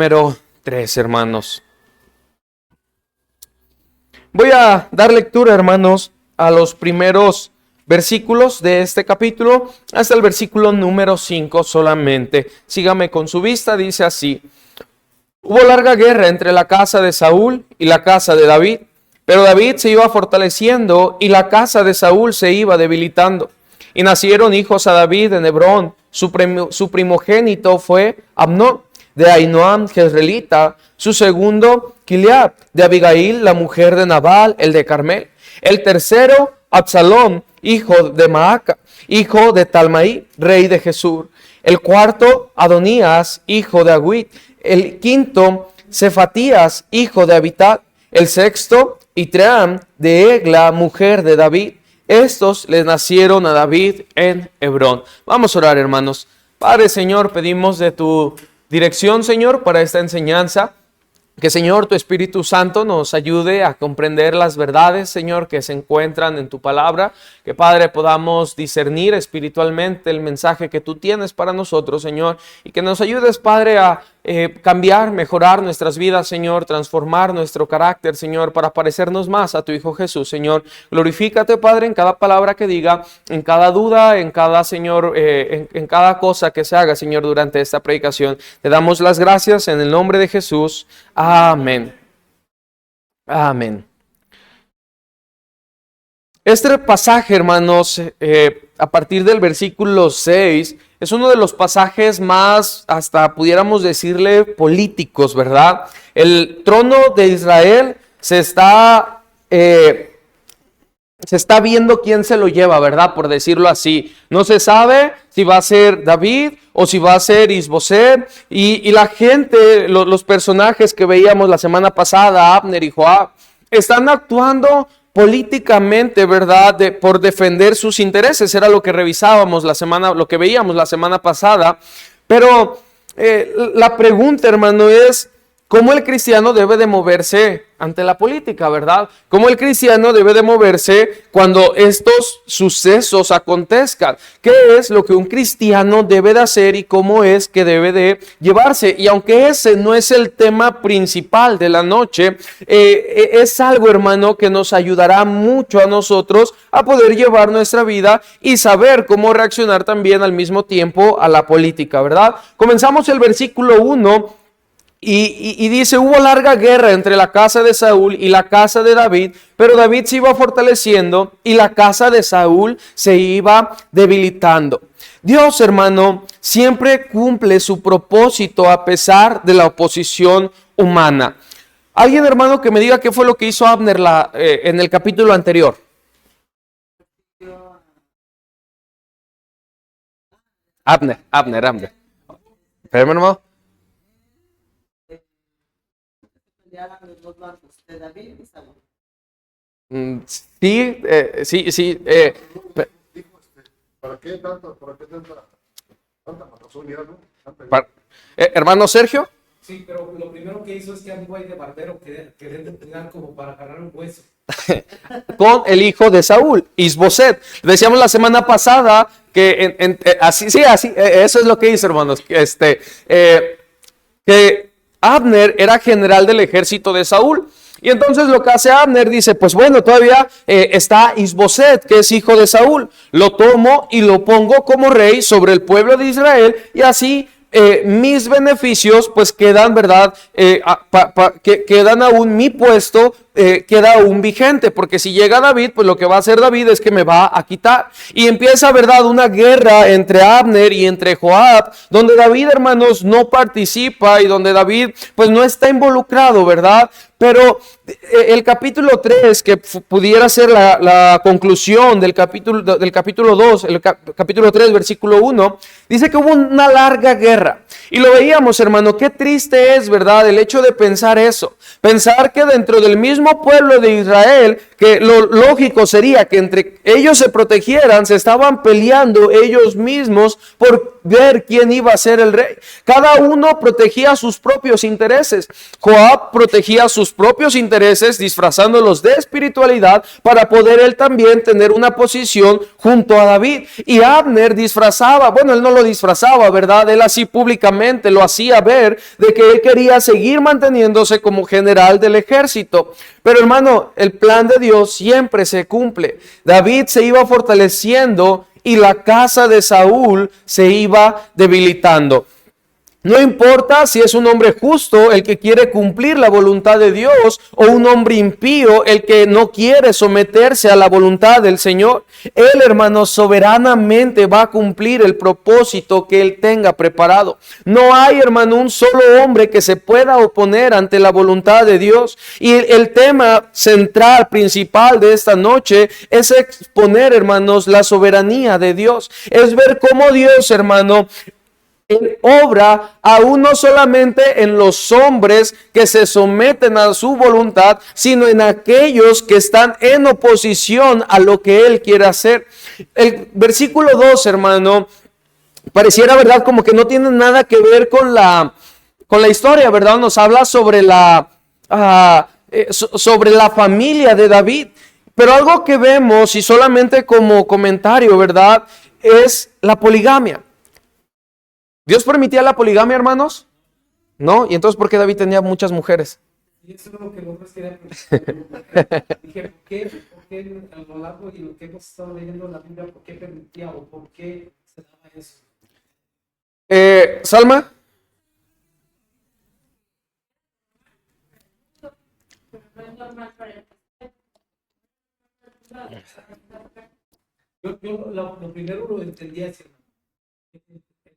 Número 3, hermanos. Voy a dar lectura, hermanos, a los primeros versículos de este capítulo, hasta el versículo número 5 solamente. Sígame con su vista, dice así: Hubo larga guerra entre la casa de Saúl y la casa de David, pero David se iba fortaleciendo y la casa de Saúl se iba debilitando. Y nacieron hijos a David en Hebrón. Su primogénito fue Amnón, de Ahinoam jezreelita, su segundo Gilead, de Abigail, la mujer de Nabal, el de Carmel. El tercero, Absalón, hijo de Maaca, hijo de Talmaí, rey de Gesur. El cuarto, Adonías, hijo de Agüit. El quinto, Cefatías, hijo de Abitad. El sexto, Itream, de Egla, mujer de David. Estos les nacieron a David en Hebrón. Vamos a orar, hermanos. Padre, Señor, pedimos de tu dirección, Señor, para esta enseñanza. Que, Señor, tu Espíritu Santo nos ayude a comprender las verdades, Señor, que se encuentran en tu palabra. Que, Padre, podamos discernir espiritualmente el mensaje que tú tienes para nosotros, Señor. Y que nos ayudes, Padre, a cambiar, mejorar nuestras vidas, Señor. Transformar nuestro carácter, Señor, para parecernos más a tu Hijo Jesús, Señor. Glorifícate, Padre, en cada palabra que diga, en cada duda, en cada, Señor, en cada cosa que se haga, Señor, durante esta predicación. Te damos las gracias en el nombre de Jesús. Amén. Amén. Este pasaje, hermanos, a partir del versículo 6, es uno de los pasajes más, hasta pudiéramos decirle, políticos, ¿verdad? El trono de Israel se está viendo quién se lo lleva, ¿verdad? Por decirlo así. No se sabe si va a ser David o si va a ser Isboset. Y la gente, los personajes que veíamos la semana pasada, Abner y Joab, están actuando políticamente, ¿verdad? Por defender sus intereses. Era lo que revisábamos lo que veíamos la semana pasada. Pero la pregunta, hermano, es: ¿cómo el cristiano debe de moverse ante la política, verdad? ¿Cómo el cristiano debe de moverse cuando estos sucesos acontezcan? ¿Qué es lo que un cristiano debe de hacer y cómo es que debe de llevarse? Y aunque ese no es el tema principal de la noche, es algo, hermano, que nos ayudará mucho a nosotros a poder llevar nuestra vida y saber cómo reaccionar también al mismo tiempo a la política, ¿verdad? Comenzamos el versículo 1. Y dice: hubo larga guerra entre la casa de Saúl y la casa de David, pero David se iba fortaleciendo y la casa de Saúl se iba debilitando. Dios, hermano, siempre cumple su propósito a pesar de la oposición humana. Alguien, hermano, que me diga qué fue lo que hizo Abner en el capítulo anterior. Abner. Espérame, hermano. Los bandos de David y Saúl. Sí. ¿Para qué tanta matazón ya, no? Hermano Sergio. Sí, pero lo primero que hizo es que algo ahí de barbero querer tirar como para agarrar un hueso. Con el hijo de Saúl, Isboset. Decíamos la semana pasada que eso es lo que hizo, hermanos. Que Abner era general del ejército de Saúl. Y entonces lo que hace Abner, dice: pues bueno, todavía está Isboset, que es hijo de Saúl. Lo tomo y lo pongo como rey sobre el pueblo de Israel, y así mis beneficios pues quedan, ¿verdad? Quedan aún, mi puesto queda aún vigente, porque si llega David, pues lo que va a hacer David es que me va a quitar. Y empieza, ¿verdad?, una guerra entre Abner y entre Joab, donde David, hermanos, no participa y donde David pues no está involucrado, ¿verdad? Pero el capítulo 3, que pudiera ser la conclusión del capítulo 2, el capítulo 3, versículo 1, dice que hubo una larga guerra. Y lo veíamos, hermano, qué triste es, ¿verdad?, el hecho de pensar eso. Pensar que dentro del mismo pueblo de Israel, que lo lógico sería que entre ellos se protegieran, se estaban peleando ellos mismos por ver quién iba a ser el rey. Cada uno protegía sus propios intereses. Joab protegía sus propios intereses disfrazándolos de espiritualidad para poder él también tener una posición junto a David. Y Abner disfrazaba, bueno, él no lo disfrazaba, ¿verdad? Él así públicamente públicamente lo hacía ver de que él quería seguir manteniéndose como general del ejército. Pero hermano, el plan de Dios siempre se cumple. David se iba fortaleciendo y la casa de Saúl se iba debilitando. No importa si es un hombre justo el que quiere cumplir la voluntad de Dios o un hombre impío el que no quiere someterse a la voluntad del Señor. Él, hermano, soberanamente va a cumplir el propósito que Él tenga preparado. No hay, hermano, un solo hombre que se pueda oponer ante la voluntad de Dios. Y el tema central, principal de esta noche es exponer, hermanos, la soberanía de Dios. Es ver cómo Dios, hermano, Él obra aún no solamente en los hombres que se someten a su voluntad, sino en aquellos que están en oposición a lo que Él quiere hacer. El versículo 2, hermano, pareciera, ¿verdad?, como que no tiene nada que ver con la historia, ¿verdad? Nos habla sobre sobre la familia de David. Pero algo que vemos, y solamente como comentario, ¿verdad?, es la poligamia. ¿Dios permitía la poligamia, hermanos? No. ¿Y entonces por qué David tenía muchas mujeres? Y eso es lo que nosotros queríamos. Dije, ¿por qué a lo largo y lo que hemos estado leyendo en la Biblia, por qué permitía o por qué se daba eso? Salma. Yo lo primero lo entendía así.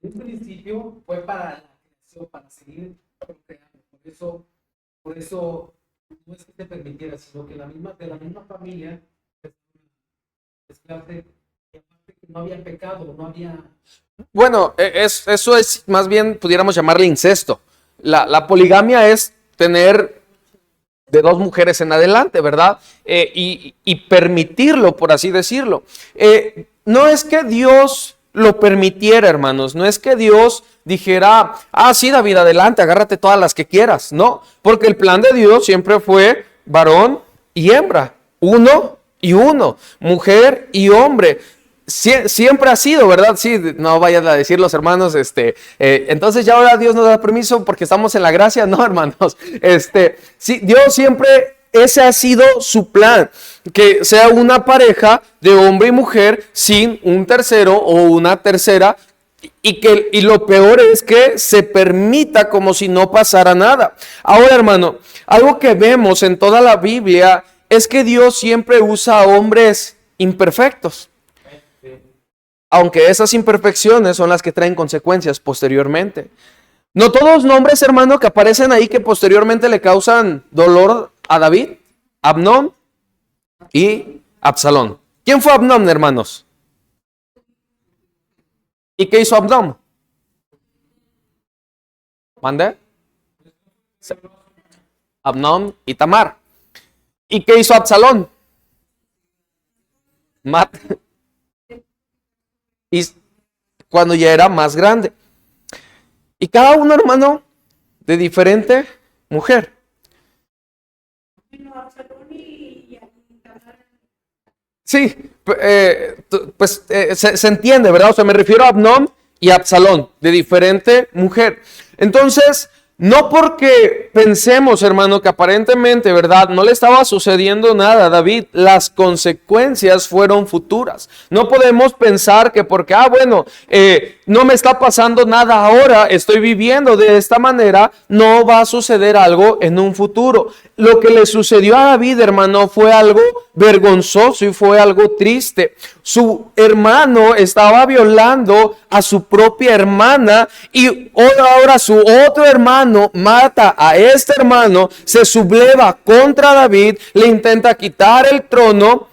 En un principio fue para la creación, para seguir procreando. Por eso no es que te permitiera, sino que de la misma familia, que no había pecado, no había... Bueno, eso es más bien, pudiéramos llamarle incesto. La poligamia es tener de 2 mujeres en adelante, ¿verdad? Y permitirlo, por así decirlo. No es que Dios lo permitiera, hermanos. No es que Dios dijera, sí, David, adelante, agárrate todas las que quieras. No, porque el plan de Dios siempre fue varón y hembra, uno y uno, mujer y hombre. Siempre ha sido, ¿verdad? Sí, no vayan a decir los hermanos, entonces ya ahora Dios nos da permiso porque estamos en la gracia. No, hermanos, sí, Dios siempre, ese ha sido su plan, que sea una pareja de hombre y mujer sin un tercero o una tercera, y lo peor es que se permita como si no pasara nada. Ahora, hermano, algo que vemos en toda la Biblia es que Dios siempre usa a hombres imperfectos, aunque esas imperfecciones son las que traen consecuencias posteriormente. No todos los nombres, hermano, que aparecen ahí que posteriormente le causan dolor a David: Amnón y Absalón. ¿Quién fue Amnón, hermanos? ¿Y qué hizo Amnón? ¿Mande? Amnón y Tamar. ¿Y qué hizo Absalón? Y cuando ya era más grande. Y cada uno, hermano, de diferente mujer. Sí, se entiende, ¿verdad? O sea, me refiero a Amnón y Absalón, de diferente mujer. Entonces, no porque pensemos, hermano, que aparentemente, ¿verdad?, no le estaba sucediendo nada a David, las consecuencias fueron futuras. No podemos pensar que porque, bueno, no me está pasando nada ahora, estoy viviendo de esta manera, no va a suceder algo en un futuro. Lo que le sucedió a David, hermano, fue algo vergonzoso y fue algo triste. Su hermano estaba violando a su propia hermana y ahora su otro hermano mata a este hermano, se subleva contra David, le intenta quitar el trono.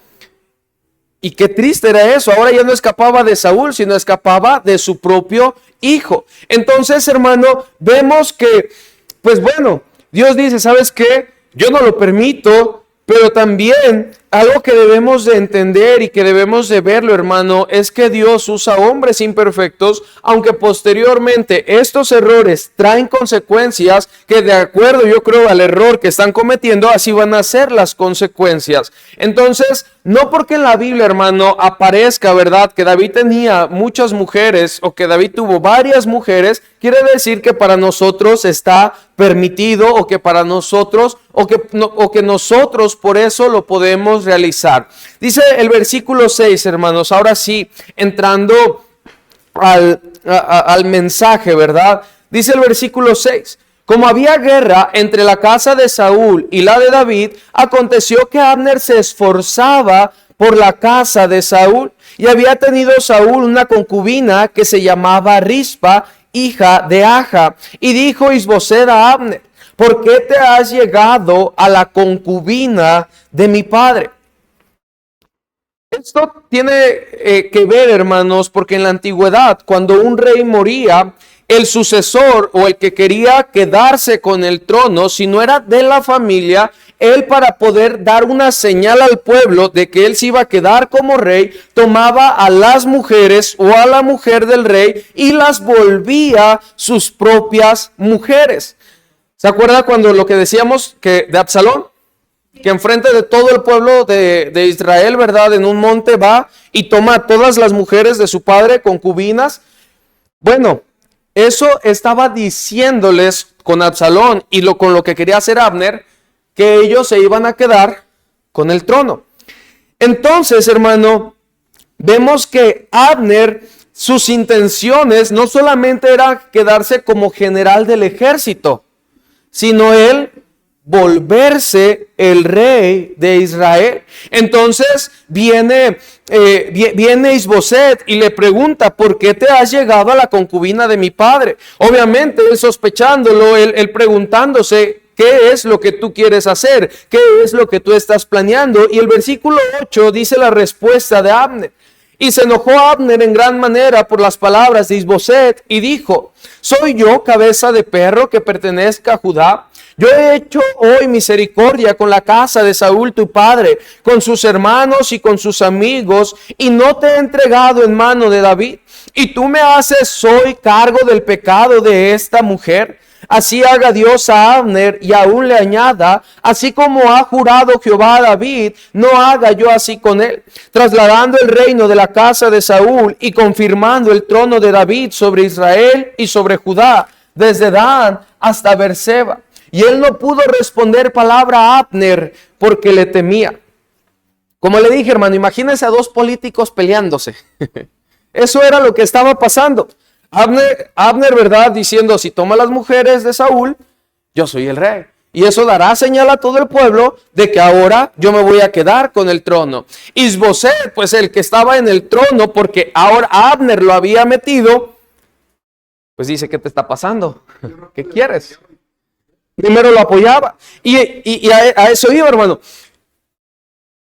Y qué triste era eso. Ahora ya no escapaba de Saúl, sino escapaba de su propio hijo. Entonces, hermano, vemos que, pues bueno, Dios dice, ¿sabes qué? Yo no lo permito, pero también algo que debemos de entender y que debemos de verlo, hermano, es que Dios usa hombres imperfectos, aunque posteriormente estos errores traen consecuencias que, de acuerdo, yo creo, al error que están cometiendo, así van a ser las consecuencias. Entonces, no porque en la Biblia, hermano, aparezca, ¿verdad?, que David tenía muchas mujeres o que David tuvo varias mujeres, quiere decir que para nosotros está permitido o que para nosotros o que nosotros por eso lo podemos realizar. Dice el versículo 6, hermanos, ahora sí, entrando al mensaje, ¿verdad? Dice el versículo 6. Como había guerra entre la casa de Saúl y la de David, aconteció que Abner se esforzaba por la casa de Saúl, y había tenido Saúl una concubina que se llamaba Rispa, hija de Aja, y dijo Isboset a Abner: ¿por qué te has llegado a la concubina de mi padre? Esto tiene que ver, hermanos, porque en la antigüedad, cuando un rey moría, el sucesor o el que quería quedarse con el trono, si no era de la familia, él, para poder dar una señal al pueblo de que él se iba a quedar como rey, tomaba a las mujeres o a la mujer del rey y las volvía sus propias mujeres. ¿Se acuerda cuando lo que decíamos que de Absalón? Que enfrente de todo el pueblo de Israel, ¿verdad?, en un monte va y toma a todas las mujeres de su padre, concubinas. Bueno, eso estaba diciéndoles con Absalón y con lo que quería hacer Abner, que ellos se iban a quedar con el trono. Entonces, hermano, vemos que Abner, sus intenciones no solamente era quedarse como general del ejército, sino él volverse el rey de Israel. Entonces viene Isboset y le pregunta: ¿por qué te has llegado a la concubina de mi padre? Obviamente él sospechándolo, él preguntándose: ¿qué es lo que tú quieres hacer? ¿Qué es lo que tú estás planeando? Y el versículo 8 dice la respuesta de Abner. Y se enojó Abner en gran manera por las palabras de Isboset y dijo: ¿soy yo cabeza de perro que pertenezca a Judá? Yo he hecho hoy misericordia con la casa de Saúl tu padre, con sus hermanos y con sus amigos, y no te he entregado en mano de David. Y tú me haces hoy cargo del pecado de esta mujer. Así haga Dios a Abner y aún le añada: así como ha jurado Jehová a David, no haga yo así con él, trasladando el reino de la casa de Saúl y confirmando el trono de David sobre Israel y sobre Judá, desde Dan hasta Beerseba. Y él no pudo responder palabra a Abner porque le temía. Como le dije, hermano, imagínense a dos políticos peleándose. Eso era lo que estaba pasando. Abner, ¿verdad?, diciendo: si toma las mujeres de Saúl, yo soy el rey. Y eso dará señal a todo el pueblo de que ahora yo me voy a quedar con el trono. Isboset, pues el que estaba en el trono, porque ahora Abner lo había metido, pues dice: ¿qué te está pasando? ¿Qué quieres? Primero lo apoyaba. Y a eso iba, hermano.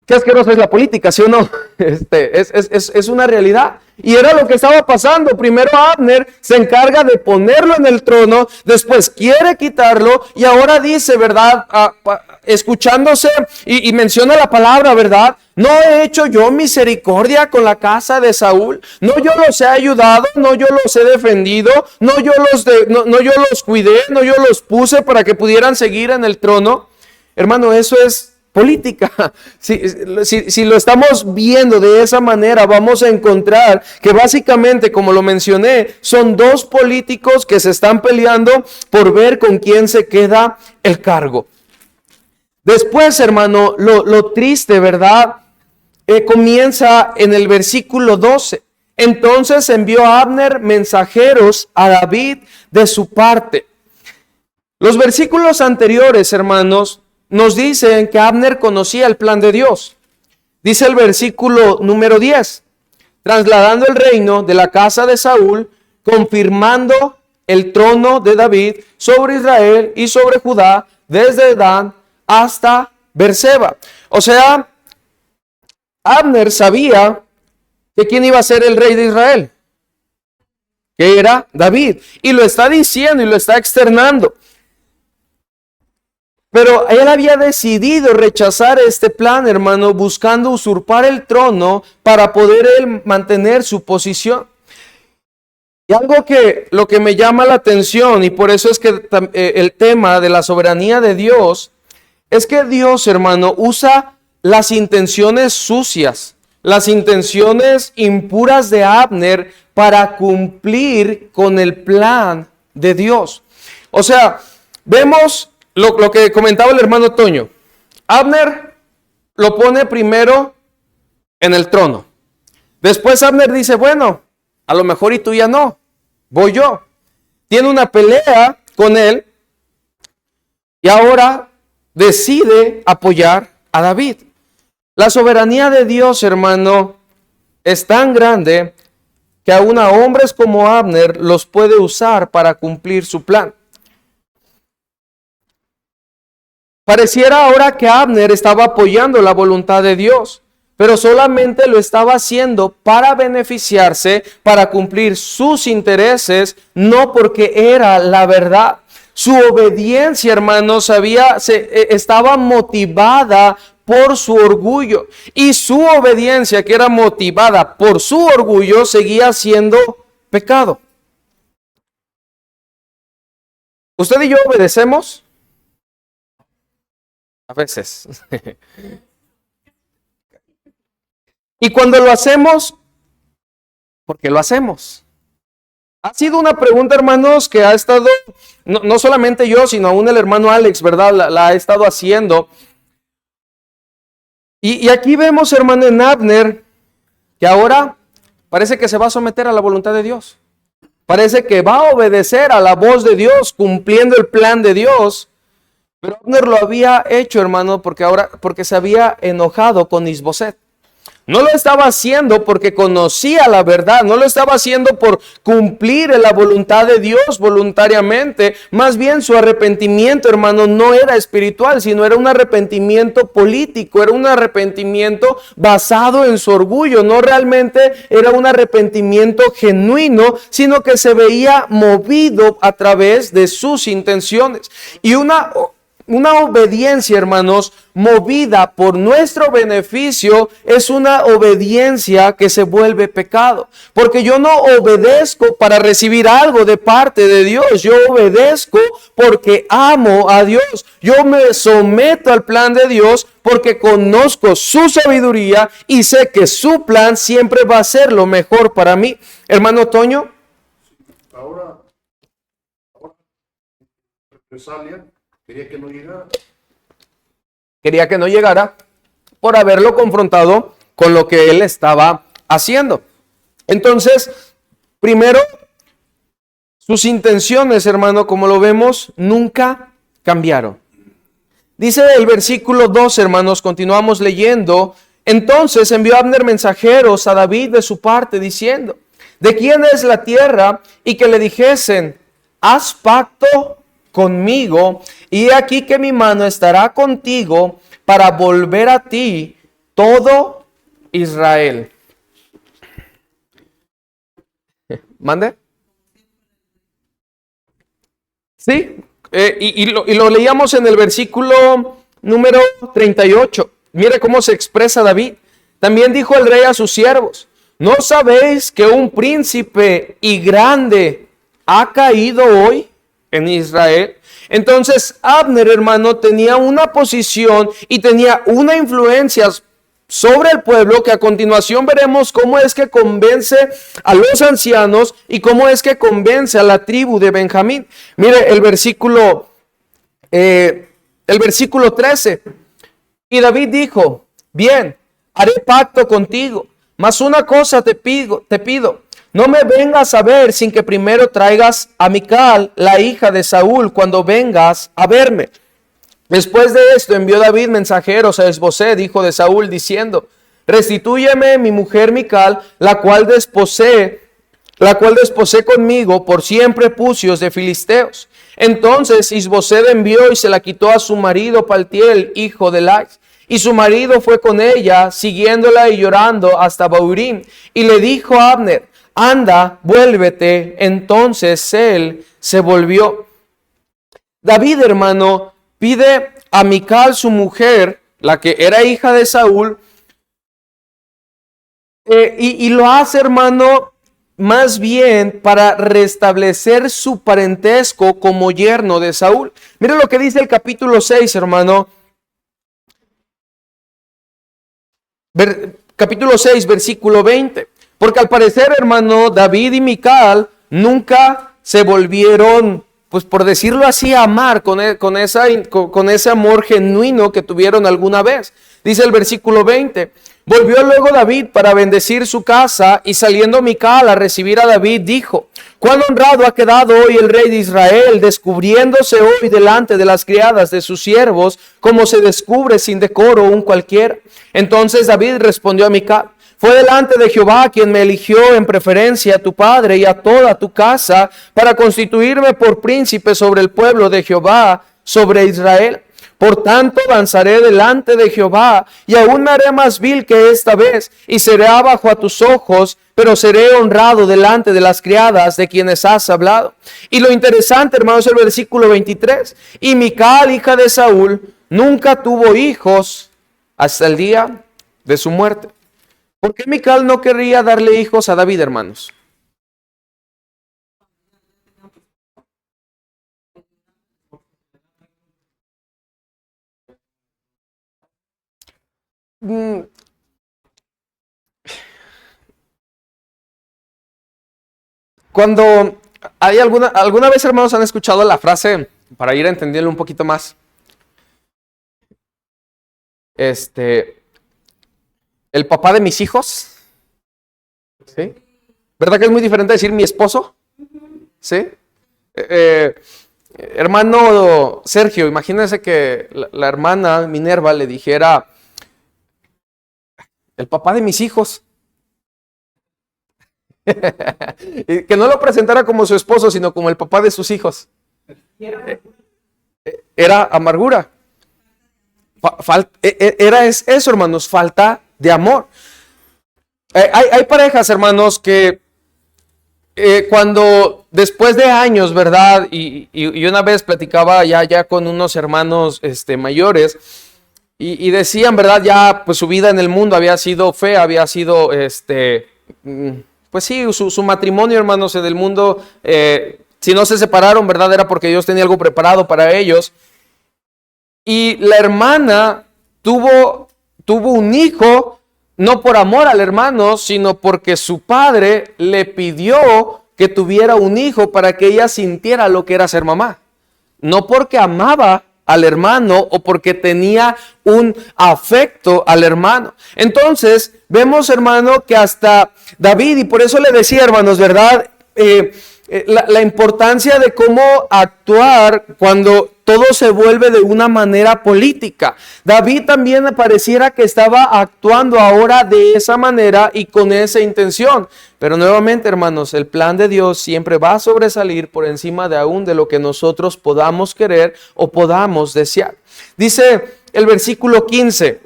Qué asquerosa es la política, ¿sí o no? Es una realidad. Y era lo que estaba pasando. Primero Abner se encarga de ponerlo en el trono, después quiere quitarlo y ahora dice, ¿verdad?, escuchándose y menciona la palabra, ¿verdad? ¿No he hecho yo misericordia con la casa de Saúl? ¿No yo los he ayudado? ¿No yo los he defendido? ¿No yo los cuidé? ¿No yo los puse para que pudieran seguir en el trono? Hermano, eso es política. Si lo estamos viendo de esa manera, vamos a encontrar que básicamente, como lo mencioné, son dos políticos que se están peleando por ver con quién se queda el cargo. Después, hermano, lo triste, ¿verdad?, comienza en el versículo 12. Entonces envió Abner mensajeros a David de su parte. Los versículos anteriores, hermanos, nos dicen que Abner conocía el plan de Dios. Dice el versículo número 10: trasladando el reino de la casa de Saúl, confirmando el trono de David sobre Israel y sobre Judá, desde Dan hasta Beerseba. O sea, Abner sabía que quién iba a ser el rey de Israel, que era David, y lo está diciendo y lo está externando. Pero él había decidido rechazar este plan, hermano, buscando usurpar el trono para poder él mantener su posición. Y algo que lo que me llama la atención, y por eso es que el tema de la soberanía de Dios, es que Dios, hermano, usa las intenciones sucias, las intenciones impuras de Abner para cumplir con el plan de Dios. O sea, vemos lo que comentaba el hermano Toño. Abner lo pone primero en el trono. Después Abner dice, bueno, a lo mejor y tú ya no, voy yo. Tiene una pelea con él y ahora decide apoyar a David. La soberanía de Dios, hermano, es tan grande que aún a hombres como Abner los puede usar para cumplir su plan. Pareciera ahora que Abner estaba apoyando la voluntad de Dios, pero solamente lo estaba haciendo para beneficiarse, para cumplir sus intereses, no porque era la verdad. Su obediencia, hermanos, estaba motivada por su orgullo, y su obediencia, que era motivada por su orgullo, seguía siendo pecado. ¿Usted y yo obedecemos? A veces. Y cuando lo hacemos, ¿por qué lo hacemos? Ha sido una pregunta, hermanos, que ha estado, no solamente yo, sino aún el hermano Alex, ¿verdad? La ha estado haciendo. Y aquí vemos, hermano, en Abner, que ahora parece que se va a someter a la voluntad de Dios. Parece que va a obedecer a la voz de Dios, cumpliendo el plan de Dios. Pero Abner lo había hecho, hermano, porque se había enojado con Isboset. No lo estaba haciendo porque conocía la verdad, no lo estaba haciendo por cumplir la voluntad de Dios voluntariamente. Más bien su arrepentimiento, hermano, no era espiritual, sino era un arrepentimiento político, era un arrepentimiento basado en su orgullo. No realmente era un arrepentimiento genuino, sino que se veía movido a través de sus intenciones. Y una obediencia, hermanos, movida por nuestro beneficio, es una obediencia que se vuelve pecado. Porque yo no obedezco para recibir algo de parte de Dios. Yo obedezco porque amo a Dios. Yo me someto al plan de Dios porque conozco su sabiduría y sé que su plan siempre va a ser lo mejor para mí. Hermano Toño. Ahora represalia. Quería que no llegara Por haberlo confrontado con lo que él estaba haciendo. Entonces, primero, sus intenciones, hermano, como lo vemos, nunca cambiaron. Dice el versículo 2, hermanos, continuamos leyendo. Entonces envió Abner mensajeros a David de su parte, diciendo, ¿de quién es la tierra? Y que le dijesen, haz pacto conmigo, y aquí que mi mano estará contigo para volver a ti todo Israel. ¿Mande? Sí, y lo leíamos en el versículo número 38. Mire cómo se expresa David. También dijo el rey a sus siervos, ¿no sabéis que un príncipe y grande ha caído hoy en Israel? Entonces Abner, hermano, tenía una posición y tenía una influencia sobre el pueblo, que a continuación veremos cómo es que convence a los ancianos y cómo es que convence a la tribu de Benjamín. Mire el versículo 13. Y David dijo, bien, haré pacto contigo, mas una cosa te pido, no me vengas a ver sin que primero traigas a Mical, la hija de Saúl, cuando vengas a verme. Después de esto envió David mensajeros a Isboset, hijo de Saúl, diciendo, restitúyeme mi mujer Mical, la cual desposé conmigo por 100 prepucios de filisteos. Entonces Isboset envió y se la quitó a su marido Paltiel, hijo de Lais. Y su marido fue con ella, siguiéndola y llorando hasta Baurim. Y le dijo a Abner, anda, vuélvete. Entonces él se volvió. David, hermano, pide a Mical, su mujer, la que era hija de Saúl, y lo hace, hermano, más bien para restablecer su parentesco como yerno de Saúl. Mire lo que dice el capítulo 6, hermano. Capítulo 6, versículo 20. Porque al parecer, hermano, David y Mical nunca se volvieron, pues por decirlo así, a amar con ese amor genuino que tuvieron alguna vez. Dice el versículo 20. Volvió luego David para bendecir su casa, y saliendo Mical a recibir a David, dijo: cuán honrado ha quedado hoy el rey de Israel, descubriéndose hoy delante de las criadas de sus siervos, como se descubre sin decoro un cualquiera. Entonces David respondió a Mical: fue delante de Jehová quien me eligió en preferencia a tu padre y a toda tu casa, para constituirme por príncipe sobre el pueblo de Jehová, sobre Israel. Por tanto, danzaré delante de Jehová, y aún me haré más vil que esta vez, y seré abajo a tus ojos, pero seré honrado delante de las criadas de quienes has hablado. Y lo interesante, hermanos, es el versículo 23. Y Mical, hija de Saúl, nunca tuvo hijos hasta el día de su muerte. ¿Por qué Mical no querría darle hijos a David, hermanos? Cuando hay alguna vez, hermanos, han escuchado la frase, para ir entendiendo un poquito más, el papá de mis hijos, ¿sí? ¿Verdad que es muy diferente decir mi esposo? ¿Sí? Hermano Sergio, imagínense que la hermana Minerva le dijera: el papá de mis hijos. Y que no lo presentara como su esposo, sino como el papá de sus hijos. Era amargura. Era eso, hermanos, falta de amor. Hay parejas, hermanos, que cuando después de años, ¿verdad? Y una vez platicaba ya con unos hermanos mayores, y decían, ¿verdad? Ya pues su vida en el mundo había sido fea, había sido pues sí, su matrimonio, hermanos, en el mundo, si no se separaron, ¿verdad? Era porque Dios tenía algo preparado para ellos. Y la hermana tuvo un hijo, no por amor al hermano, sino porque su padre le pidió que tuviera un hijo para que ella sintiera lo que era ser mamá. No porque amaba al hermano o porque tenía un afecto al hermano. Entonces, vemos, hermano, que hasta David, y por eso le decía, hermanos, ¿verdad? La importancia de cómo actuar cuando todo se vuelve de una manera política. David también pareciera que estaba actuando ahora de esa manera y con esa intención. Pero nuevamente, hermanos, el plan de Dios siempre va a sobresalir por encima de aún de lo que nosotros podamos querer o podamos desear. Dice el versículo 15.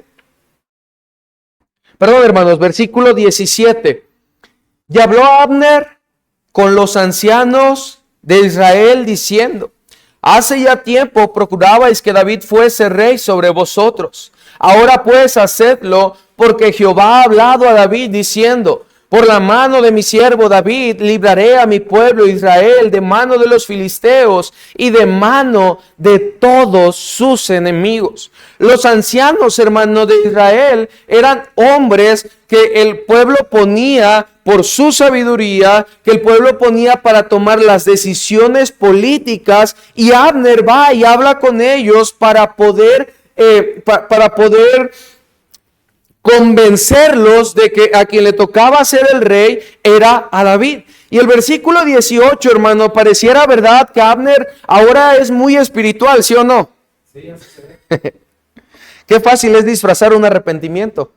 Perdón, hermanos, versículo 17. Y habló Abner con los ancianos de Israel diciendo: hace ya tiempo procurabais que David fuese rey sobre vosotros. Ahora pues hacedlo, porque Jehová ha hablado a David diciendo: por la mano de mi siervo David libraré a mi pueblo Israel de mano de los filisteos y de mano de todos sus enemigos. Los ancianos, hermanos de Israel, eran hombres que el pueblo ponía por su sabiduría, que el pueblo ponía para tomar las decisiones políticas, y Abner va y habla con ellos para poder convencerlos de que a quien le tocaba ser el rey era a David. Y el versículo 18, hermano, pareciera verdad que Abner ahora es muy espiritual, ¿sí o no? Sí, así se ve. Qué fácil es disfrazar un arrepentimiento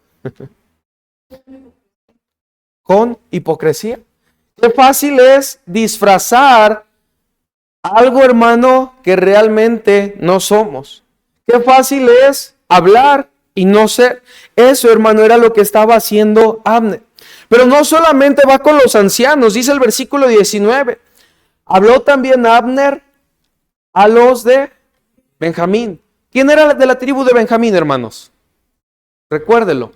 con hipocresía. Qué fácil es disfrazar algo, hermano, que realmente no somos. Qué fácil es hablar y no ser. Eso, hermano, era lo que estaba haciendo Abner. Pero no solamente va con los ancianos, dice el versículo 19. Habló también Abner a los de Benjamín. ¿Quién era de la tribu de Benjamín, hermanos? Recuérdelo.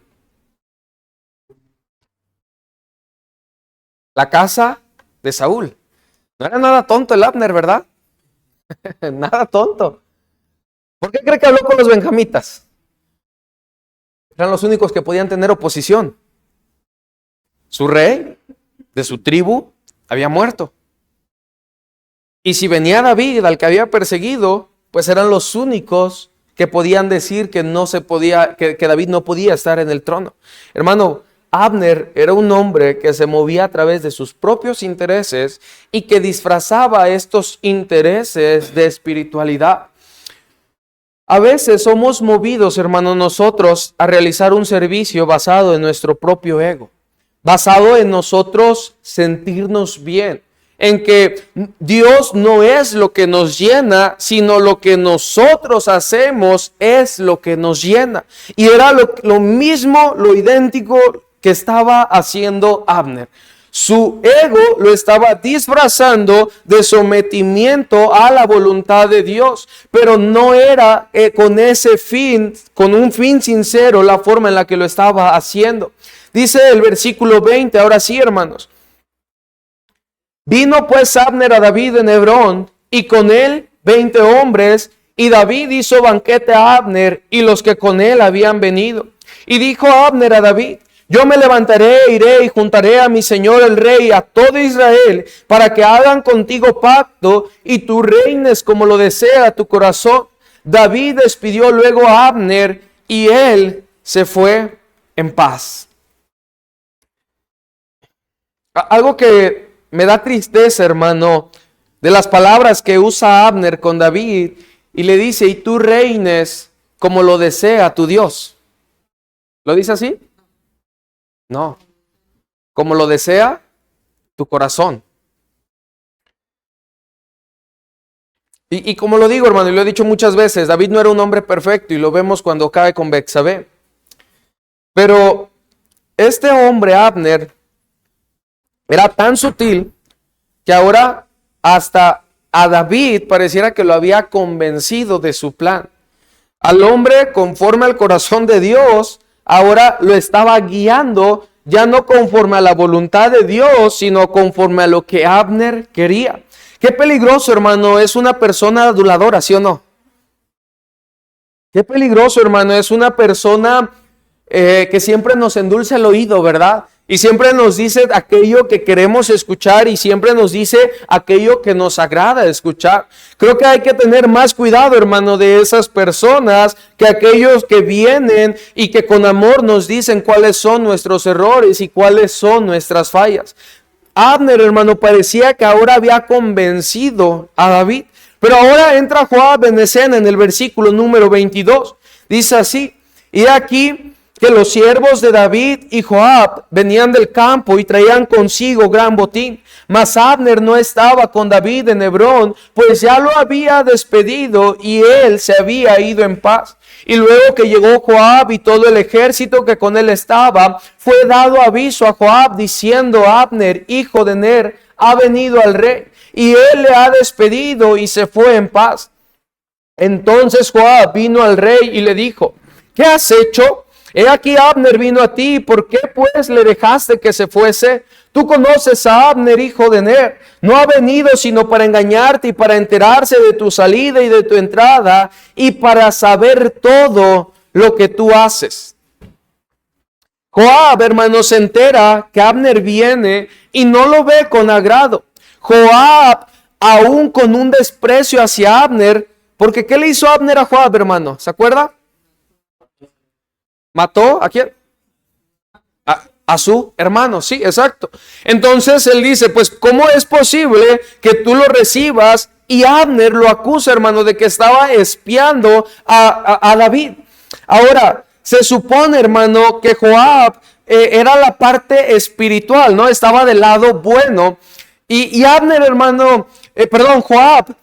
La casa de Saúl. No era nada tonto el Abner, ¿verdad? Nada tonto. ¿Por qué cree que habló con los benjamitas? Eran los únicos que podían tener oposición. Su rey de su tribu había muerto. Y si venía David, al que había perseguido, pues eran los únicos que podían decir que no se podía, que David no podía estar en el trono. Hermano, Abner era un hombre que se movía a través de sus propios intereses y que disfrazaba estos intereses de espiritualidad. A veces somos movidos, hermano, nosotros a realizar un servicio basado en nuestro propio ego, basado en nosotros sentirnos bien, en que Dios no es lo que nos llena, sino lo que nosotros hacemos es lo que nos llena. Y era lo mismo, lo idéntico que estaba haciendo Abner. Su ego lo estaba disfrazando de sometimiento a la voluntad de Dios, pero no era con ese fin, con un fin sincero, la forma en la que lo estaba haciendo. Dice el versículo 20, ahora sí, hermanos. Vino pues Abner a David en Hebrón, y con él 20 hombres, y David hizo banquete a Abner y los que con él habían venido. Y dijo Abner a David: yo me levantaré, iré y juntaré a mi señor el rey, a todo Israel, para que hagan contigo pacto y tú reines como lo desea tu corazón. David despidió luego a Abner y él se fue en paz. Algo que me da tristeza, hermano, de las palabras que usa Abner con David y le dice: y tú reines como lo desea tu Dios. ¿Lo dice así? No, como lo desea tu corazón. Y como lo digo, hermano, y lo he dicho muchas veces, David no era un hombre perfecto y lo vemos cuando cae con Betsabé. Pero este hombre, Abner, era tan sutil que ahora hasta a David pareciera que lo había convencido de su plan. Al hombre conforme al corazón de Dios, ahora lo estaba guiando, ya no conforme a la voluntad de Dios, sino conforme a lo que Abner quería. Qué peligroso, hermano, es una persona aduladora, ¿sí o no? Qué peligroso, hermano, es una persona que siempre nos endulza el oído, ¿verdad? Y siempre nos dice aquello que queremos escuchar y siempre nos dice aquello que nos agrada escuchar. Creo que hay que tener más cuidado, hermano, de esas personas que aquellos que vienen y que con amor nos dicen cuáles son nuestros errores y cuáles son nuestras fallas. Abner, hermano, parecía que ahora había convencido a David. Pero ahora entra Joab en escena en el versículo número 22. Dice así: y aquí que los siervos de David y Joab venían del campo y traían consigo gran botín. Mas Abner no estaba con David en Hebrón, pues ya lo había despedido y él se había ido en paz. Y luego que llegó Joab y todo el ejército que con él estaba, fue dado aviso a Joab diciendo: Abner, hijo de Ner, ha venido al rey, y él le ha despedido y se fue en paz. Entonces Joab vino al rey y le dijo: ¿qué has hecho? He aquí Abner vino a ti, ¿por qué pues le dejaste que se fuese? Tú conoces a Abner, hijo de Ner. No ha venido sino para engañarte y para enterarse de tu salida y de tu entrada y para saber todo lo que tú haces. Joab, hermano, se entera que Abner viene y no lo ve con agrado. Joab, aún con un desprecio hacia Abner, porque ¿qué le hizo Abner a Joab, hermano? ¿Se acuerda? ¿Mató a quién? A su hermano, sí, exacto. Entonces él dice: pues ¿cómo es posible que tú lo recibas? Y Abner lo acusa, hermano, de que estaba espiando a David. Ahora, se supone, hermano, que Joab era la parte espiritual, ¿no? Estaba del lado bueno. Y Abner, hermano, Joab,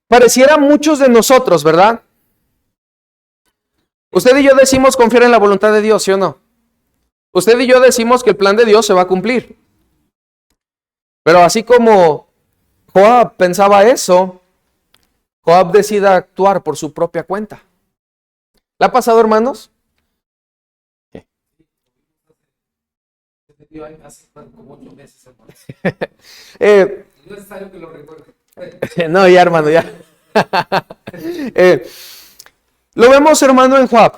pareciera muchos de nosotros, ¿verdad? Usted y yo decimos confiar en la voluntad de Dios, ¿sí o no? Usted y yo decimos que el plan de Dios se va a cumplir. Pero así como Joab pensaba eso, Joab decida actuar por su propia cuenta. ¿Le ha pasado, hermanos? Hace como 8 meses, hermano. No es necesario que lo recuerde. No, ya, hermano, ya. Lo vemos, hermano, en Joab.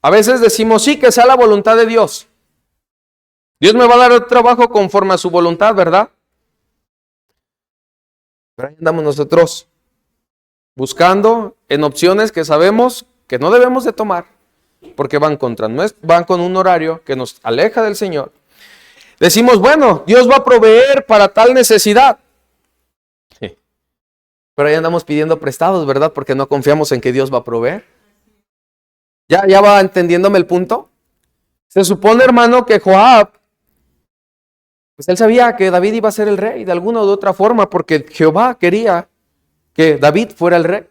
A veces decimos, sí, que sea la voluntad de Dios. Dios me va a dar el trabajo conforme a su voluntad, ¿verdad? Pero ahí andamos nosotros buscando en opciones que sabemos que no debemos de tomar, porque van con un horario que nos aleja del Señor. Decimos, bueno, Dios va a proveer para tal necesidad. Sí. Pero ahí andamos pidiendo prestados, ¿verdad? Porque no confiamos en que Dios va a proveer. ¿Ya va entendiéndome el punto? Se supone, hermano, que Joab, pues él sabía que David iba a ser el rey de alguna u otra forma, porque Jehová quería que David fuera el rey.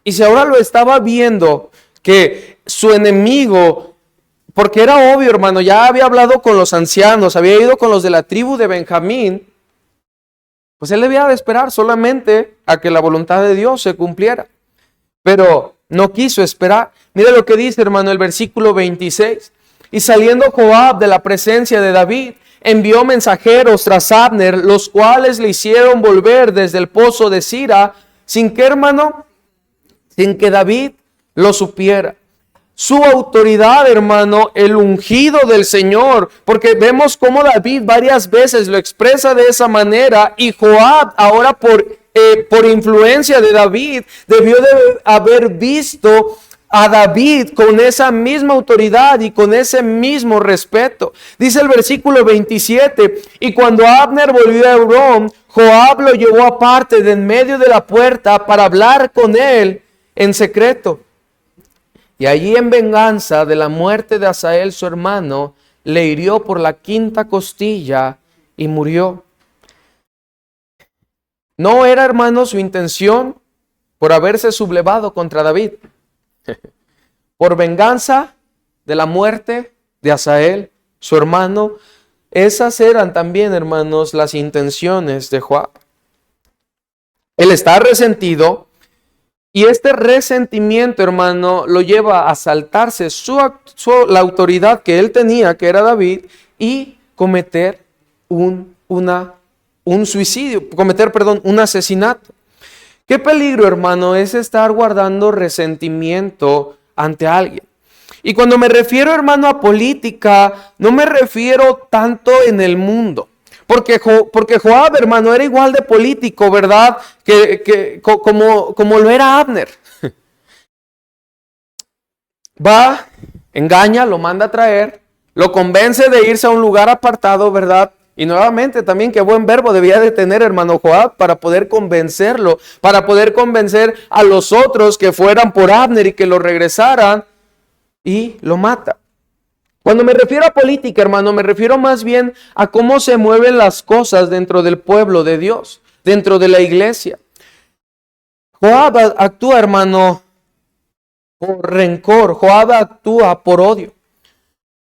Y si ahora lo estaba viendo, que su enemigo, porque era obvio, hermano, ya había hablado con los ancianos, había ido con los de la tribu de Benjamín, pues él debía de esperar solamente a que la voluntad de Dios se cumpliera. Pero no quiso esperar. Mira lo que dice, hermano, el versículo 26. Y saliendo Joab de la presencia de David, envió mensajeros tras Abner, los cuales le hicieron volver desde el pozo de Sira, sin que, hermano, sin que David lo supiera. Su autoridad, hermano, el ungido del Señor, porque vemos cómo David varias veces lo expresa de esa manera, y Joab ahora por influencia de David debió de haber visto a David con esa misma autoridad y con ese mismo respeto. Dice el versículo 27, y cuando Abner volvió a Hebrón, Joab lo llevó aparte de en medio de la puerta para hablar con él en secreto. Y allí, en venganza de la muerte de Asael su hermano, le hirió por la 5ª costilla y murió. No era, hermano, su intención por haberse sublevado contra David. Por venganza de la muerte de Asael su hermano. Esas eran también, hermanos, las intenciones de Joab. Él está resentido. Y este resentimiento, hermano, lo lleva a saltarse la autoridad que él tenía, que era David, y cometer un asesinato. Qué peligro, hermano, es estar guardando resentimiento ante alguien. Y cuando me refiero, hermano, a política, no me refiero tanto en el mundo. Porque Joab, hermano, era igual de político, ¿verdad? Como lo era Abner. Va, engaña, lo manda a traer, lo convence de irse a un lugar apartado, ¿verdad? Y nuevamente también qué buen verbo debía de tener, hermano Joab, para poder convencerlo, para poder convencer a los otros que fueran por Abner y que lo regresaran, y lo mata. Cuando me refiero a política, hermano, me refiero más bien a cómo se mueven las cosas dentro del pueblo de Dios, dentro de la iglesia. Joab actúa, hermano, por rencor. Joab actúa por odio.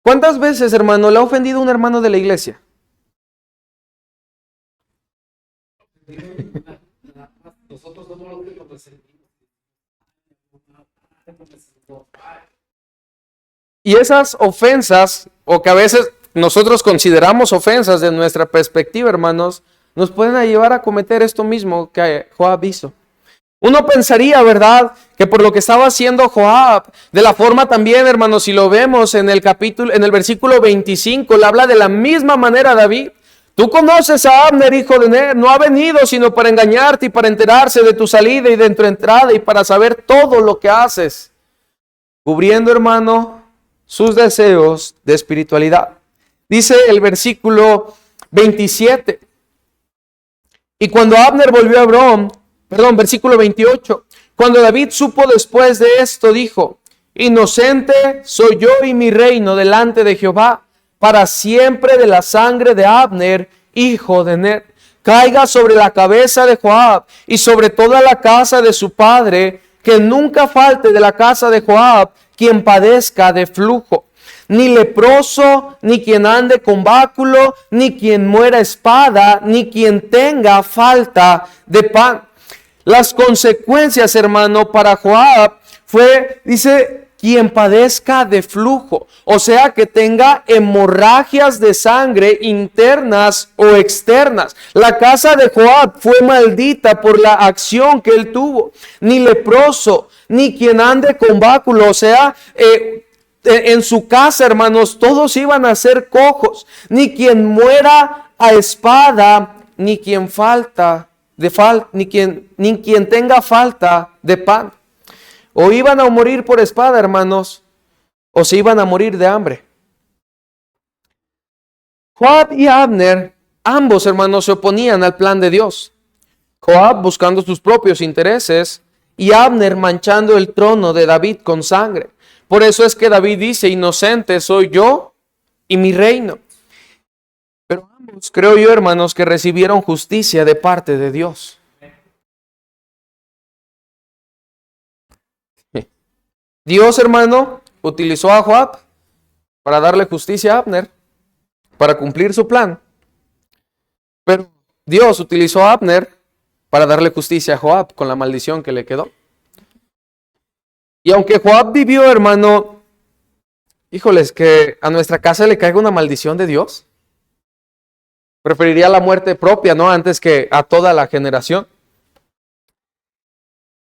¿Cuántas veces, hermano, le ha ofendido un hermano de la iglesia? Nosotros somos los que nos resentimos. Y esas ofensas, o que a veces nosotros consideramos ofensas de nuestra perspectiva, hermanos, nos pueden llevar a cometer esto mismo que Joab hizo. Uno pensaría, ¿verdad?, que por lo que estaba haciendo Joab, de la forma también, hermanos, si lo vemos en el versículo 25, le habla de la misma manera a David. Tú conoces a Abner, hijo de Ner, no ha venido sino para engañarte y para enterarse de tu salida y de tu entrada y para saber todo lo que haces, cubriendo, hermano, sus deseos de espiritualidad. Dice el versículo 27. Y cuando Abner volvió a Hebrón, versículo 28. Cuando David supo después de esto, dijo: inocente soy yo y mi reino delante de Jehová, para siempre de la sangre de Abner, hijo de Ner, caiga sobre la cabeza de Joab y sobre toda la casa de su padre, que nunca falte de la casa de Joab quien padezca de flujo, ni leproso, ni quien ande con báculo, ni quien muera espada, ni quien tenga falta de pan. Las consecuencias, hermano, para Joab fue, dice, quien padezca de flujo, o sea, que tenga hemorragias de sangre internas o externas. La casa de Joab fue maldita por la acción que él tuvo. Ni leproso, ni quien ande con báculo, o sea, en su casa, hermanos, todos iban a ser cojos. Ni quien muera a espada, ni quien ni quien tenga falta de pan. O iban a morir por espada, hermanos, o se iban a morir de hambre. Joab y Abner, ambos, hermanos, se oponían al plan de Dios. Joab buscando sus propios intereses y Abner manchando el trono de David con sangre. Por eso es que David dice, inocente soy yo y mi reino. Pero ambos, creo yo, hermanos, que recibieron justicia de parte de Dios. Dios, hermano, utilizó a Joab para darle justicia a Abner, para cumplir su plan. Pero Dios utilizó a Abner para darle justicia a Joab con la maldición que le quedó. Y aunque Joab vivió, hermano, híjoles, que a nuestra casa le caiga una maldición de Dios. Preferiría la muerte propia, ¿no? Antes que a toda la generación.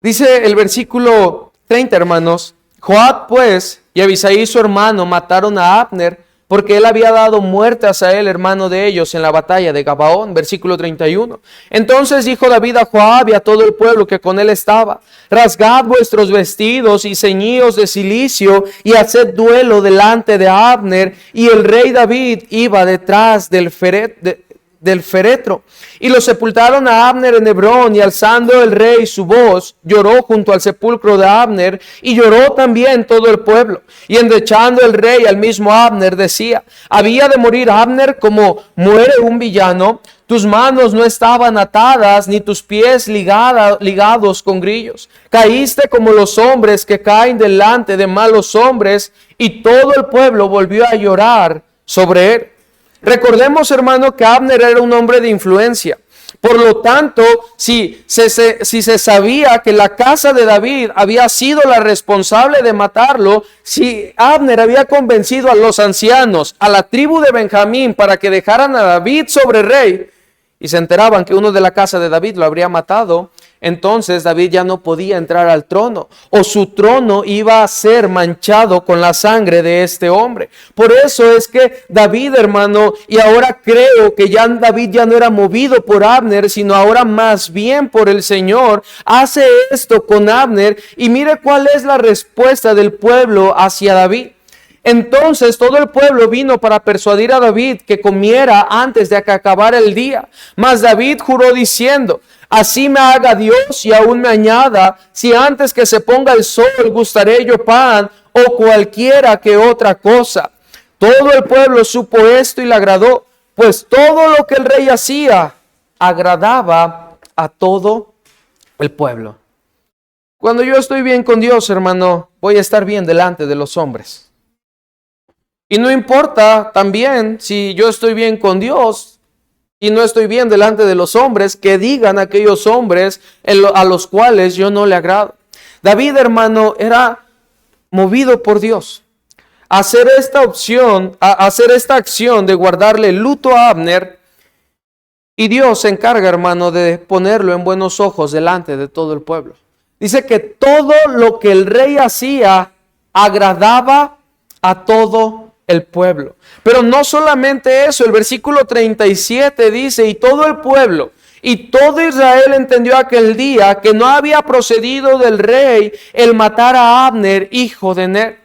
Dice el versículo 30, hermanos, Joab pues y Abisai su hermano mataron a Abner porque él había dado muerte a Asael, hermano de ellos, en la batalla de Gabaón. Versículo 31. Entonces dijo David a Joab y a todo el pueblo que con él estaba, rasgad vuestros vestidos y ceñíos de cilicio y haced duelo delante de Abner. Y el rey David iba detrás del féretro. Y lo sepultaron a Abner en Hebrón, y alzando el rey su voz, lloró junto al sepulcro de Abner, y lloró también todo el pueblo. Y endechando el rey al mismo Abner, decía, había de morir Abner como muere un villano. Tus manos no estaban atadas, ni tus pies ligados con grillos. Caíste como los hombres que caen delante de malos hombres, y todo el pueblo volvió a llorar sobre él. Recordemos, hermano, que Abner era un hombre de influencia. Por lo tanto, si se sabía que la casa de David había sido la responsable de matarlo, si Abner había convencido a los ancianos, a la tribu de Benjamín, para que dejaran a David sobre rey, y se enteraban que uno de la casa de David lo habría matado, entonces David ya no podía entrar al trono, o su trono iba a ser manchado con la sangre de este hombre. Por eso es que David, hermano, y ahora creo que ya David ya no era movido por Abner, sino ahora más bien por el Señor, hace esto con Abner, y mire cuál es la respuesta del pueblo hacia David. Entonces todo el pueblo vino para persuadir a David que comiera antes de que acabara el día. Mas David juró diciendo, así me haga Dios y aún me añada, si antes que se ponga el sol gustaré yo pan o cualquiera que otra cosa. Todo el pueblo supo esto y le agradó, pues todo lo que el rey hacía agradaba a todo el pueblo. Cuando yo estoy bien con Dios, hermano, voy a estar bien delante de los hombres. Y no importa también si yo estoy bien con Dios y no estoy bien delante de los hombres, que digan aquellos hombres a los cuales yo no le agrado. David, hermano, era movido por Dios a hacer esta acción de guardarle luto a Abner, y Dios se encarga, hermano, de ponerlo en buenos ojos delante de todo el pueblo. Dice que todo lo que el rey hacía agradaba a todo el pueblo. Pero no solamente eso, el versículo 37 dice, y todo el pueblo y todo Israel entendió aquel día que no había procedido del rey el matar a Abner, hijo de Ner.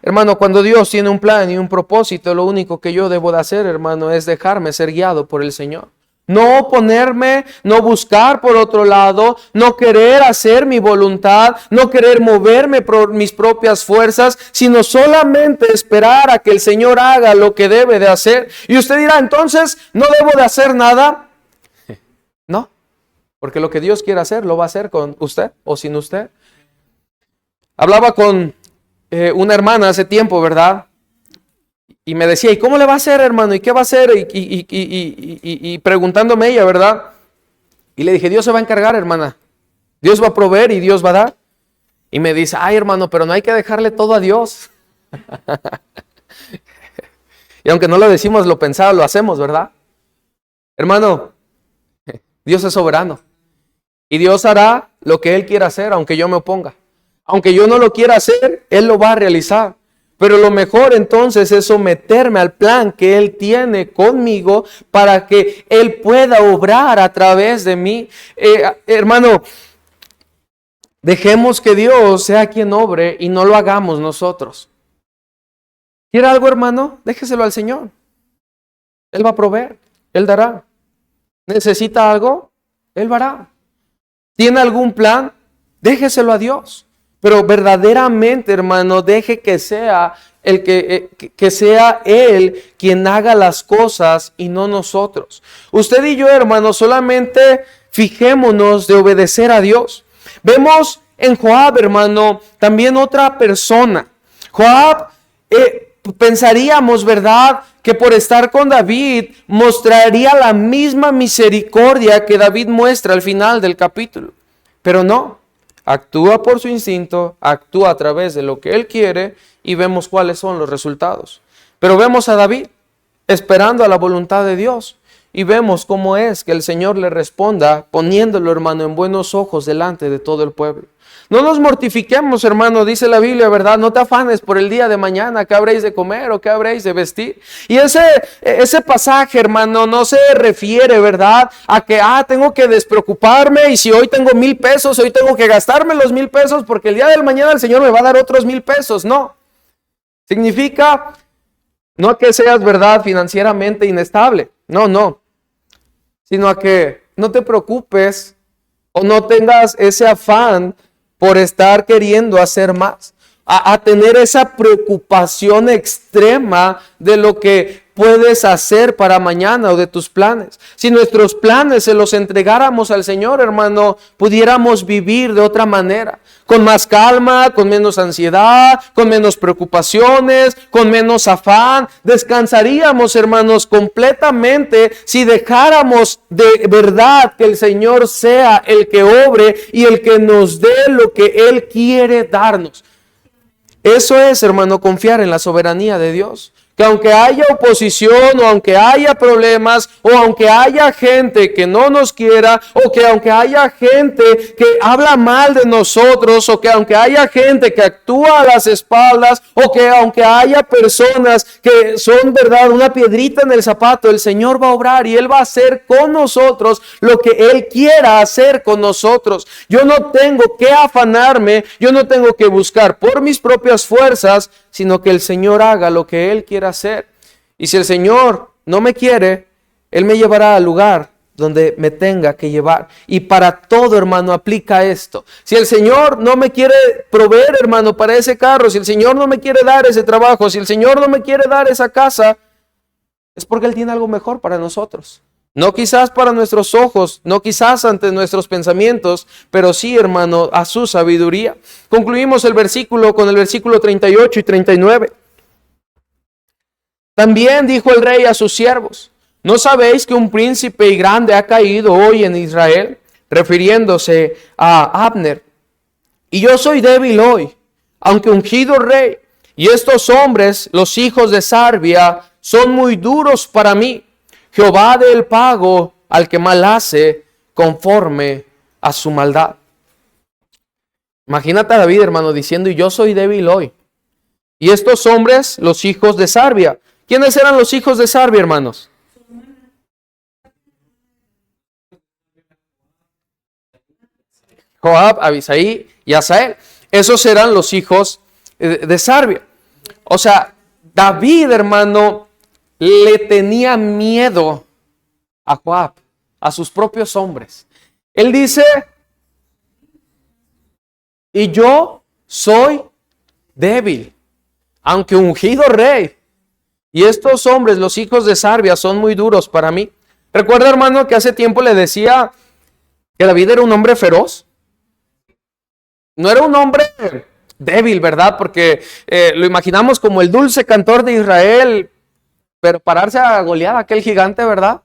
Hermano, cuando Dios tiene un plan y un propósito, lo único que yo debo de hacer, hermano, es dejarme ser guiado por el Señor. No oponerme, no buscar por otro lado, no querer hacer mi voluntad, no querer moverme por mis propias fuerzas, sino solamente esperar a que el Señor haga lo que debe de hacer. Y usted dirá, entonces, ¿no debo de hacer nada? No, porque lo que Dios quiere hacer, lo va a hacer con usted o sin usted. Hablaba con una hermana hace tiempo, ¿verdad? Y me decía, ¿y cómo le va a hacer, hermano? ¿Y qué va a hacer? Y preguntándome ella, ¿verdad? Y le dije, Dios se va a encargar, hermana. Dios va a proveer y Dios va a dar. Y me dice, ay, hermano, pero no hay que dejarle todo a Dios. Y aunque no lo decimos, lo pensamos, lo hacemos, ¿verdad? Hermano, Dios es soberano. Y Dios hará lo que Él quiera hacer, aunque yo me oponga. Aunque yo no lo quiera hacer, Él lo va a realizar. Pero lo mejor entonces es someterme al plan que Él tiene conmigo para que Él pueda obrar a través de mí. Hermano, dejemos que Dios sea quien obre y no lo hagamos nosotros. ¿Quiere algo, hermano? Déjeselo al Señor. Él va a proveer, Él dará. ¿Necesita algo? Él lo hará. ¿Tiene algún plan? Déjeselo a Dios. Pero verdaderamente, hermano, deje que sea que sea Él quien haga las cosas y no nosotros. Usted y yo, hermano, solamente fijémonos de obedecer a Dios. Vemos en Joab, hermano, también otra persona. Joab, pensaríamos, ¿verdad?, que por estar con David mostraría la misma misericordia que David muestra al final del capítulo. Pero no. Actúa por su instinto, actúa a través de lo que él quiere y vemos cuáles son los resultados. Pero vemos a David esperando a la voluntad de Dios y vemos cómo es que el Señor le responda poniéndolo, hermano, en buenos ojos delante de todo el pueblo. No nos mortifiquemos, hermano, dice la Biblia, ¿verdad? No te afanes por el día de mañana, qué habréis de comer o qué habréis de vestir. Y ese pasaje, hermano, no se refiere, ¿verdad?, a que, tengo que despreocuparme y si hoy tengo 1,000 pesos, hoy tengo que gastarme los 1,000 pesos porque el día del mañana el Señor me va a dar otros 1,000 pesos. No. Significa no que seas, ¿verdad?, financieramente inestable. No. Sino a que no te preocupes o no tengas ese afán por estar queriendo hacer más, a tener esa preocupación extrema de lo que puedes hacer para mañana o de tus planes. Si nuestros planes se los entregáramos al Señor, hermano, pudiéramos vivir de otra manera, con más calma, con menos ansiedad, con menos preocupaciones, con menos afán. Descansaríamos, hermanos, completamente si dejáramos de verdad que el Señor sea el que obre y el que nos dé lo que Él quiere darnos. Eso es, hermano, confiar en la soberanía de Dios. Que aunque haya oposición o aunque haya problemas o aunque haya gente que no nos quiera o que aunque haya gente que habla mal de nosotros o que aunque haya gente que actúa a las espaldas o que aunque haya personas que son, verdad, una piedrita en el zapato, el Señor va a obrar y Él va a hacer con nosotros lo que Él quiera hacer con nosotros. Yo no tengo que afanarme, yo no tengo que buscar por mis propias fuerzas, sino que el Señor haga lo que Él quiera hacer. Y si el Señor no me quiere, Él me llevará al lugar donde me tenga que llevar. Y para todo, hermano, aplica esto. Si el Señor no me quiere proveer, hermano, para ese carro, si el Señor no me quiere dar ese trabajo, si el Señor no me quiere dar esa casa, es porque Él tiene algo mejor para nosotros. No quizás para nuestros ojos, no quizás ante nuestros pensamientos, pero sí, hermano, a su sabiduría. Concluimos el versículo con el versículo 38 y 39. También dijo el rey a sus siervos: ¿no sabéis que un príncipe y grande ha caído hoy en Israel? Refiriéndose a Abner. Y yo soy débil hoy, aunque ungido rey. Y estos hombres, los hijos de Sarbia, son muy duros para mí. Jehová dé el pago al que mal hace conforme a su maldad. Imagínate a David, hermano, diciendo: y yo soy débil hoy. Y estos hombres, los hijos de Sarbia. ¿Quiénes eran los hijos de Sarbia, hermanos? Joab, Abisaí y Asael. Esos eran los hijos de Sarbia. O sea, David, hermano, le tenía miedo a Joab, a sus propios hombres. Él dice: y yo soy débil, aunque ungido rey. Y estos hombres, los hijos de Sarbia, son muy duros para mí. Recuerda, hermano, que hace tiempo le decía que David era un hombre feroz. No era un hombre débil, ¿verdad? Porque lo imaginamos como el dulce cantor de Israel, pero pararse a Goliat, aquel gigante, ¿verdad?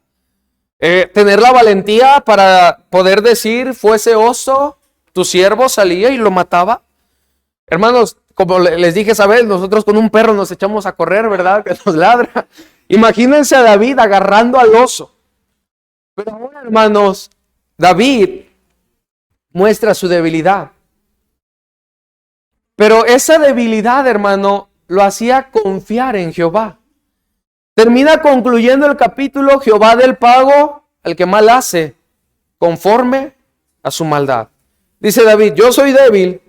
tener la valentía para poder decir, fuese oso, tu siervo salía y lo mataba. Hermanos, como les dije esa vez, nosotros con un perro nos echamos a correr, ¿verdad? Que nos ladra. Imagínense a David agarrando al oso. Pero ahora, hermanos, David muestra su debilidad. Pero esa debilidad, hermano, lo hacía confiar en Jehová. Termina concluyendo el capítulo, Jehová del pago al que mal hace, conforme a su maldad. Dice David, yo soy débil,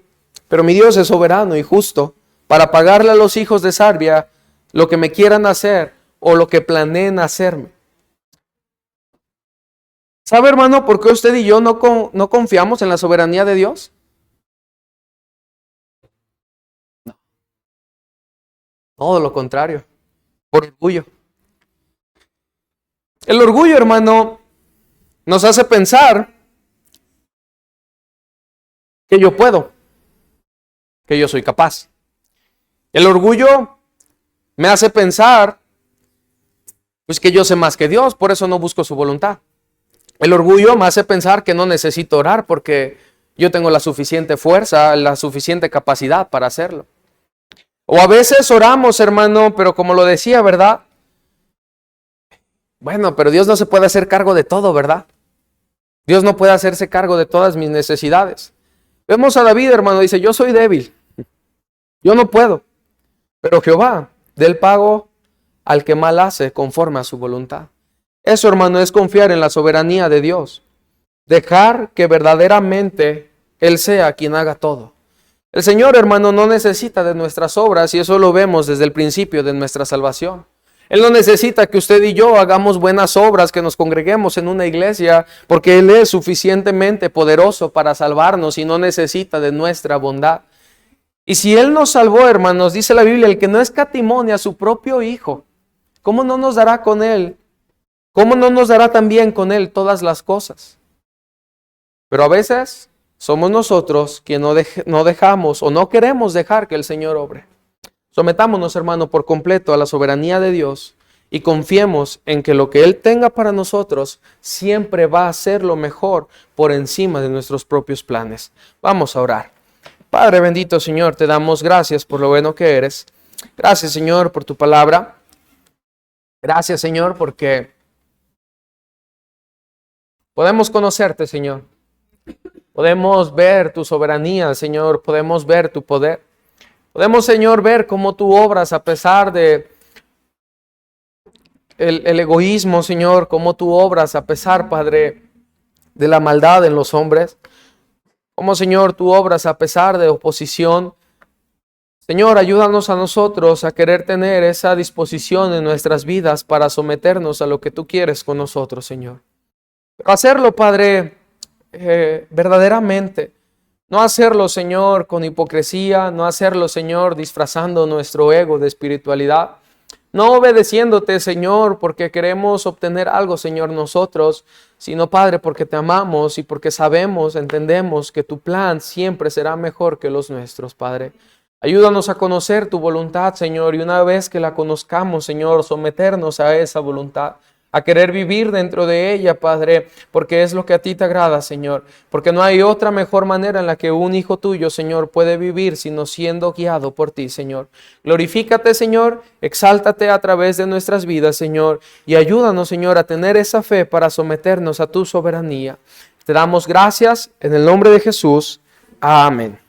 pero mi Dios es soberano y justo para pagarle a los hijos de Sarbia lo que me quieran hacer o lo que planeen hacerme. ¿Sabe, hermano, por qué usted y yo no confiamos en la soberanía de Dios? No. Todo lo contrario. Por orgullo. El orgullo, hermano, nos hace pensar que yo puedo, que yo soy capaz. El orgullo me hace pensar pues que yo sé más que Dios, por eso no busco su voluntad. El orgullo me hace pensar que no necesito orar porque yo tengo la suficiente fuerza, la suficiente capacidad para hacerlo. O a veces oramos, hermano, pero como lo decía, ¿verdad? Bueno, pero Dios no se puede hacer cargo de todo, ¿verdad? Dios no puede hacerse cargo de todas mis necesidades. Vemos a David, hermano, dice, yo soy débil, yo no puedo, pero Jehová dé el pago al que mal hace conforme a su voluntad. Eso, hermano, es confiar en la soberanía de Dios. Dejar que verdaderamente Él sea quien haga todo. El Señor, hermano, no necesita de nuestras obras y eso lo vemos desde el principio de nuestra salvación. Él no necesita que usted y yo hagamos buenas obras, que nos congreguemos en una iglesia, porque Él es suficientemente poderoso para salvarnos y no necesita de nuestra bondad. Y si Él nos salvó, hermanos, dice la Biblia, el que no escatimó ni a su propio Hijo, ¿cómo no nos dará con Él? ¿Cómo no nos dará también con Él todas las cosas? Pero a veces somos nosotros quienes no dejamos o no queremos dejar que el Señor obre. Sometámonos, hermano, por completo a la soberanía de Dios y confiemos en que lo que Él tenga para nosotros siempre va a ser lo mejor por encima de nuestros propios planes. Vamos a orar. Padre bendito, Señor, te damos gracias por lo bueno que eres. Gracias, Señor, por tu palabra. Gracias, Señor, porque podemos conocerte, Señor. Podemos ver tu soberanía, Señor. Podemos ver tu poder. Podemos, Señor, ver cómo tú obras a pesar de el egoísmo, Señor. Cómo tú obras a pesar, Padre, de la maldad en los hombres. Cómo, Señor, tú obras a pesar de oposición. Señor, ayúdanos a nosotros a querer tener esa disposición en nuestras vidas para someternos a lo que tú quieres con nosotros, Señor. Pero hacerlo, Padre, verdaderamente. No hacerlo, Señor, con hipocresía. No hacerlo, Señor, disfrazando nuestro ego de espiritualidad. No obedeciéndote, Señor, porque queremos obtener algo, Señor, nosotros, sino, Padre, porque te amamos y porque sabemos, entendemos que tu plan siempre será mejor que los nuestros, Padre. Ayúdanos a conocer tu voluntad, Señor, y una vez que la conozcamos, Señor, someternos a esa voluntad, a querer vivir dentro de ella, Padre, porque es lo que a ti te agrada, Señor, porque no hay otra mejor manera en la que un hijo tuyo, Señor, puede vivir sino siendo guiado por ti, Señor. Glorifícate, Señor, exáltate a través de nuestras vidas, Señor, y ayúdanos, Señor, a tener esa fe para someternos a tu soberanía. Te damos gracias en el nombre de Jesús. Amén.